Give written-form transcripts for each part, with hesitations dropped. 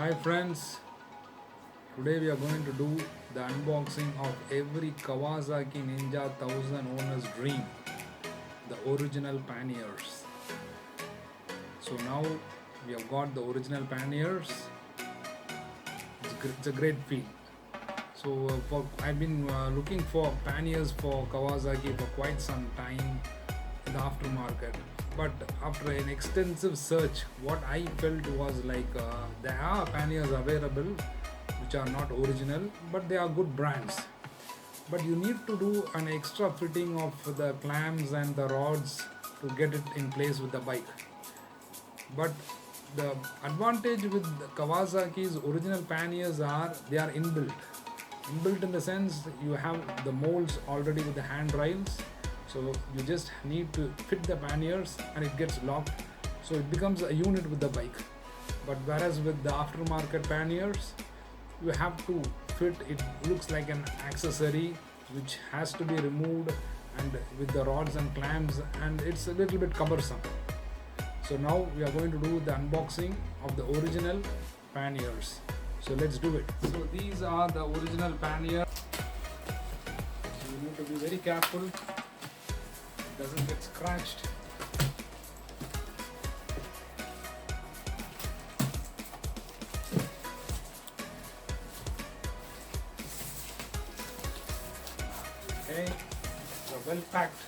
Hi friends, today we are going to do the unboxing of every Kawasaki Ninja 1000 owner's dream, the original Panniers. So now we have got the original Panniers. It's a great feel. So I've been looking for Panniers for Kawasaki for quite some time in the aftermarket. But after an extensive search, what I felt was like there are Panniers available which are not original, but they are good brands. But you need to do an extra fitting of the clamps and the rods to get it in place with the bike. But the advantage with the Kawasaki's original Panniers are they are inbuilt. Inbuilt in the sense you have the molds already with the handrails, so you just need to fit the panniers and it gets locked, so it becomes a unit with the bike. But whereas with the aftermarket panniers, you have to fit it, looks like an accessory which has to be removed and with the rods and clamps, and it's a little bit cumbersome. So now we are going to do the unboxing of the original panniers. So let's do it. So these are the original panniers. So you need to be very careful it doesn't get scratched. Okay, so well packed.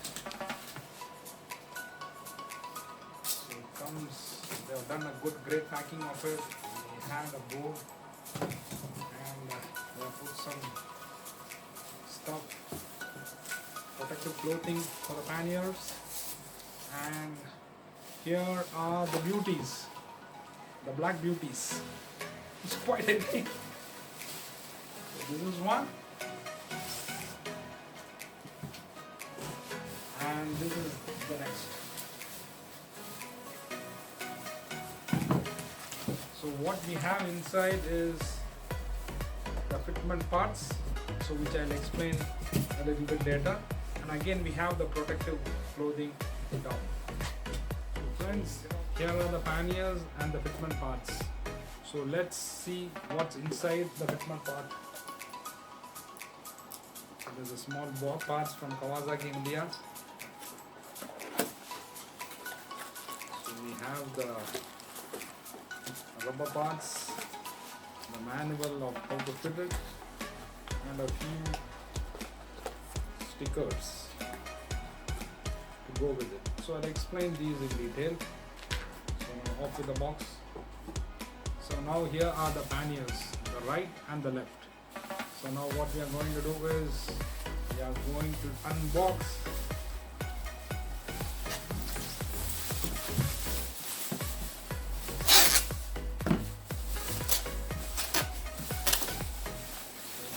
So it comes, they have done a great packing of it. They had a board and they have put some stuff, protective clothing for the panniers, and here are the beauties, the black beauties. It's quite heavy. So this is one, and this is the next. So what we have inside is the fitment parts, so which I'll explain a little bit later. And again we have the protective clothing down. So friends, here are the panniers and the fitment parts. So let's see what's inside the fitment part. So there's a small box parts from Kawasaki India. So we have the rubber parts, the manual of how to fit it, and a few stickers to go with it. So I'll explain these in detail. So now off with the box. So now here are the panniers, the right and the left. So now what we are going to do is we are going to unbox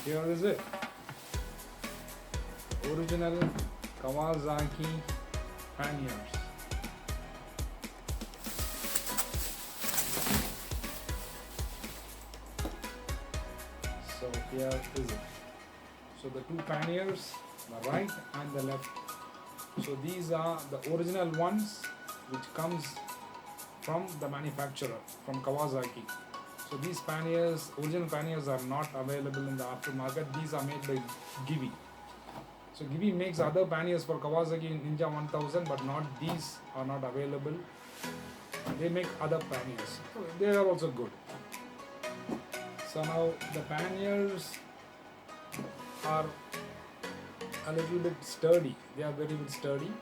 here is it. Original Kawasaki panniers. So here is it. So the two panniers, the right and the left. So these are the original ones which comes from the manufacturer, from Kawasaki. So these panniers, original panniers, are not available in the aftermarket. These are made by Givi. So Givi makes other panniers for Kawasaki Ninja 1000, but not these are not available. They make other panniers. They are also good. So now the panniers are a little bit sturdy. They are very sturdy.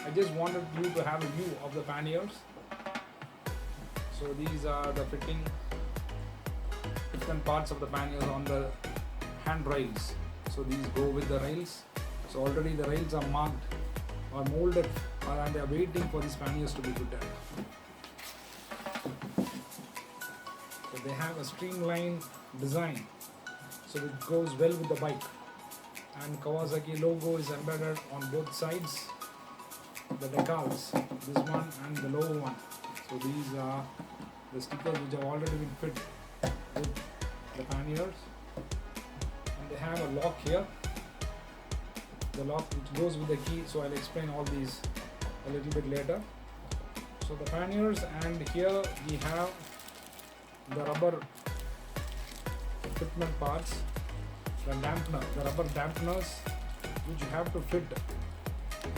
I just wanted you to have a view of the panniers. So these are the fitting parts of the panniers on the handrails. So these go with the rails. So already the rails are marked or molded, and they are waiting for these panniers to be fitted. So they have a streamlined design, so it goes well with the bike. And Kawasaki logo is embedded on both sides, the decals, this one and the lower one. So these are the stickers which have already been fit with the panniers, and they have a lock here, the lock which goes with the key. So I'll explain all these a little bit later. So the panniers, and here we have the rubber fitment parts, the dampener, the rubber dampeners, which you have to fit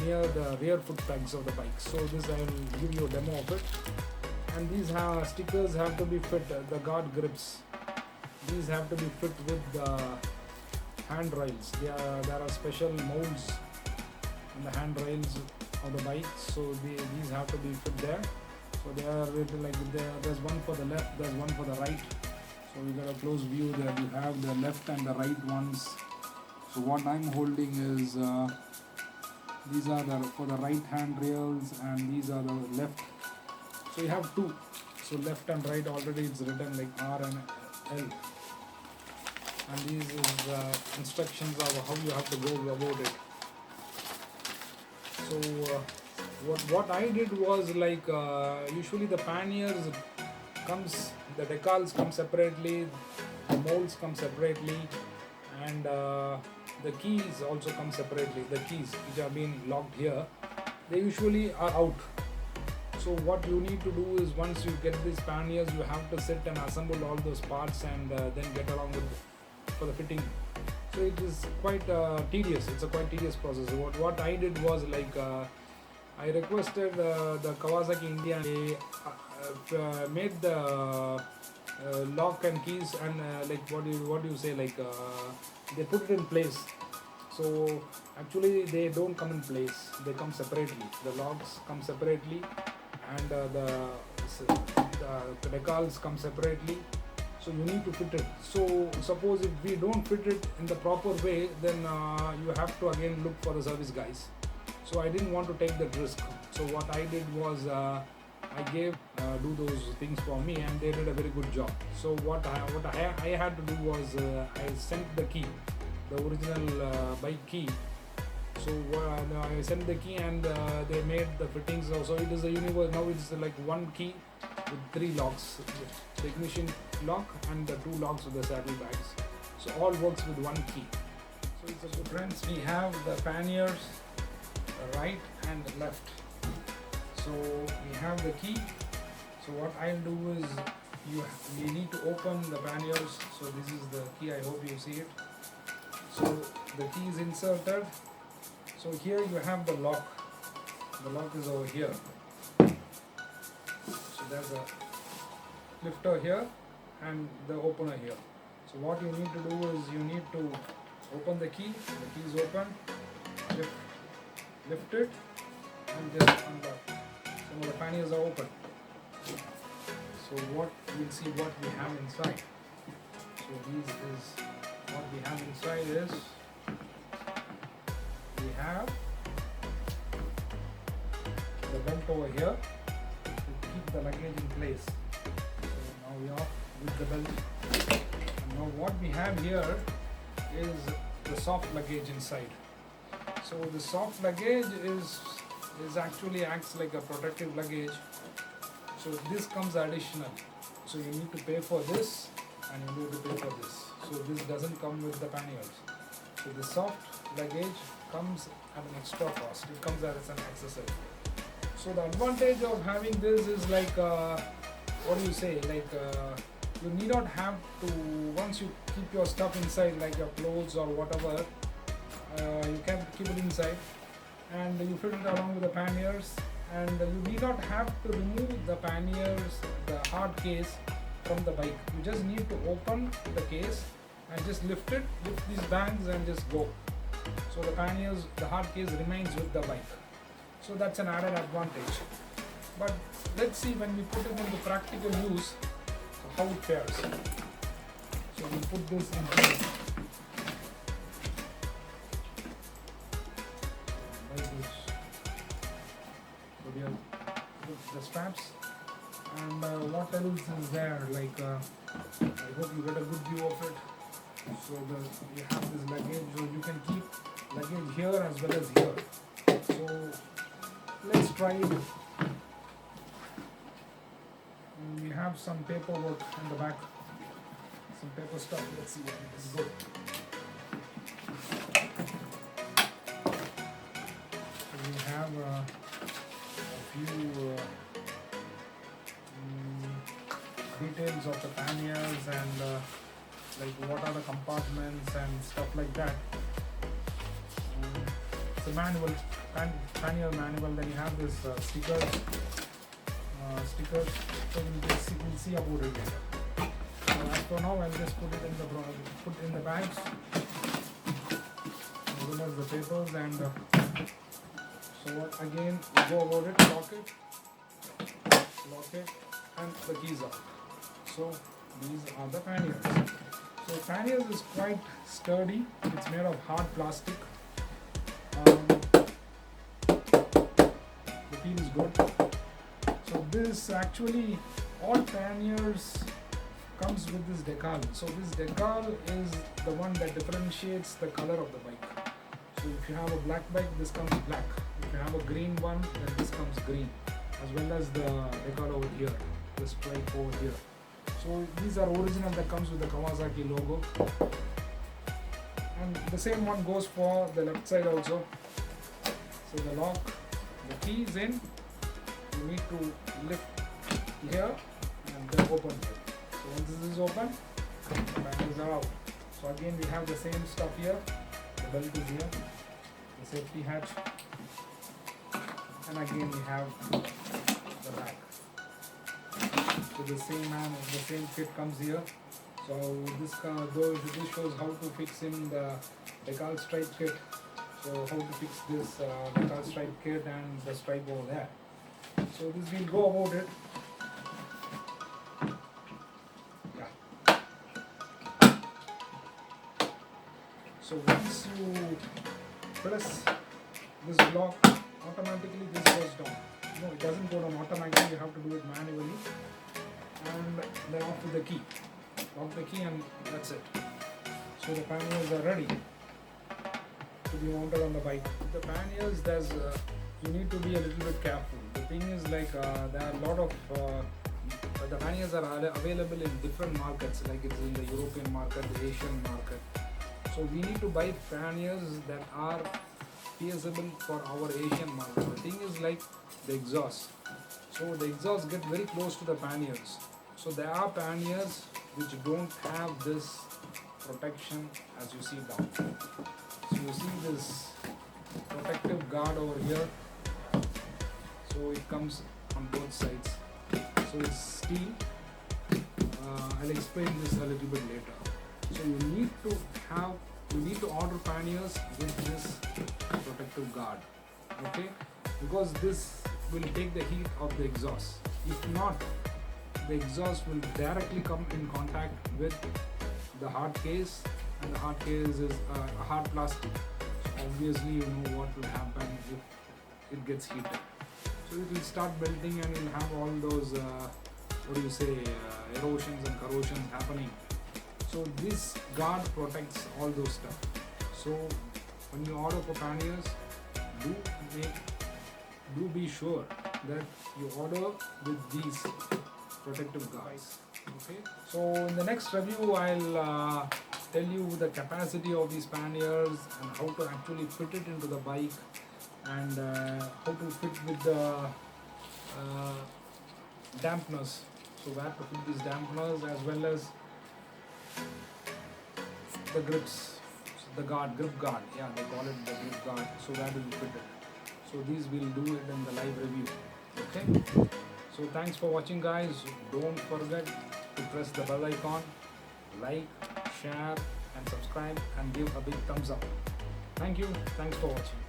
near the rear foot pegs of the bike. So this I will give you a demo of it. And these stickers have to be fit, the guard grips. These have to be fit with the handrails. There are special molds in the handrails of the bike, so these have to be fit there. So they are written like there's one for the left, there's one for the right. So you got a close view there. You have the left and the right ones. So what I'm holding is these are for the right handrails, and these are the left. So you have two. So left and right already it's written like R and L. And these is instructions of how you have to go about it. So what I did was like usually the panniers comes, the decals come separately, the molds come separately, and the keys also come separately. The keys which are being locked here, they usually are out. So what you need to do is once you get these panniers, you have to sit and assemble all those parts and then get along with for the fitting. So it is quite tedious. It's a quite tedious process. What I did was like I requested the Kawasaki India. They made the lock and keys and like what do you say, like they put it in place. So actually they don't come in place. They come separately. The locks come separately, and the decals come separately. So you need to fit it. So suppose if we don't fit it in the proper way, then you have to again look for the service guys. So I didn't want to take that risk. So what I did was I gave do those things for me, and they did a very good job. So what I had to do was I sent the key, the original bike key. So I sent the key, and they made the fittings. So it is a universe now. It's like one key with 3 locks, the ignition lock and the 2 locks with the saddlebags. So all works with one key. So it's a good friends. We have the panniers, the right and the left. So we have the key. So what I'll do is we need to open the panniers. So this is the key. I hope you see it. So the key is inserted. So here you have the lock. The lock is over here. So there's a lifter here and the opener here. So what you need to do is you need to open the key. The key is open. Lift it and just unlock. So the panniers are open. So what we'll see what we have inside. So this is what we have inside is we have the belt over here to keep the luggage in place. So now we are off with the belt. And now what we have here is the soft luggage inside. So the soft luggage is actually acts like a protective luggage. So this comes additional. So you need to pay for this and you need to pay for this. So this doesn't come with the panniers. So the soft luggage comes at an extra cost. It comes as an accessory. So the advantage of having this is like what do you say? Like you need not have to, once you keep your stuff inside, like your clothes or whatever, you can keep it inside, and you fit it along with the panniers, and you need not have to remove the panniers, the hard case from the bike. You just need to open the case and just lift these bags and just go. So the panniers, the hard case remains with the bike. So that's an added advantage. But let's see when we put it into practical use, how it fares. So we put this in place. So we have the straps, and what else is there? Like I hope you get a good view of it. So you have this luggage, so you can keep luggage here as well as here. So let's try it. We have some paperwork in the back, some paper stuff. Let's see what it is. Good. So we have a few details of the panniers and like what are the compartments and stuff like that. It's a manual, pannier manual. Then you have this stickers. So we'll see about it later. So as for now, I'll just put it in the bags. Remove the papers and so again we go about it. Lock it, and the keys are. So these are the panniers. So panniers is quite sturdy. It's made of hard plastic. The feel is good. So this actually, all panniers comes with this decal. So this decal is the one that differentiates the color of the bike. So if you have a black bike, this comes black. If you have a green one, then this comes green, as well as the decal over here, the stripe over here. So these are original, that comes with the Kawasaki logo. And the same one goes for the left side also. So the lock, the key is in. You need to lift here and then open here. So once this is open, the panels are out. So again we have the same stuff here. The belt is here, the safety hatch, and again we have the back. So the same kit comes here. So this shows how to fix in the decal stripe kit. So how to fix this decal stripe kit and the stripe over there. So this we'll go about it. Yeah. So once you press this block, automatically this goes down. No, it doesn't go down automatically. You have to do it manually. And then off with the key. Lock the key and that's it. So the panniers are ready to be mounted on the bike. The panniers, you need to be a little bit careful. The thing is like there are a lot of the panniers are available in different markets, like it's in the European market, the Asian market. So we need to buy panniers that are feasible for our Asian market. The thing is like the exhaust. So the exhaust get very close to the panniers. So there are panniers which don't have this protection as you see down. So you see this protective guard over here. So it comes on both sides. So it's steel. I'll explain this a little bit later. So you need to order panniers with this protective guard. Okay, because this will take the heat of the exhaust. If not, the exhaust will directly come in contact with the hard case, and the hard case is a hard plastic. So obviously you know what will happen if it gets heated. So it will start melting and you'll have all those erosions and corrosions happening. So this guard protects all those stuff. So when you order for panniers, do be sure that you order with these protective guards. Okay. So in the next review, I'll tell you the capacity of these panniers and how to actually fit it into the bike, and how to fit with the dampeners. So where to fit these dampeners, as well as the grips, the grip guard. Yeah, they call it the grip guard. So where do you fit it? So these we'll do it in the live review. Okay. So thanks for watching, guys. Don't forget to press the bell icon, like, share and subscribe, and give a big thumbs up. Thank you. Thanks for watching.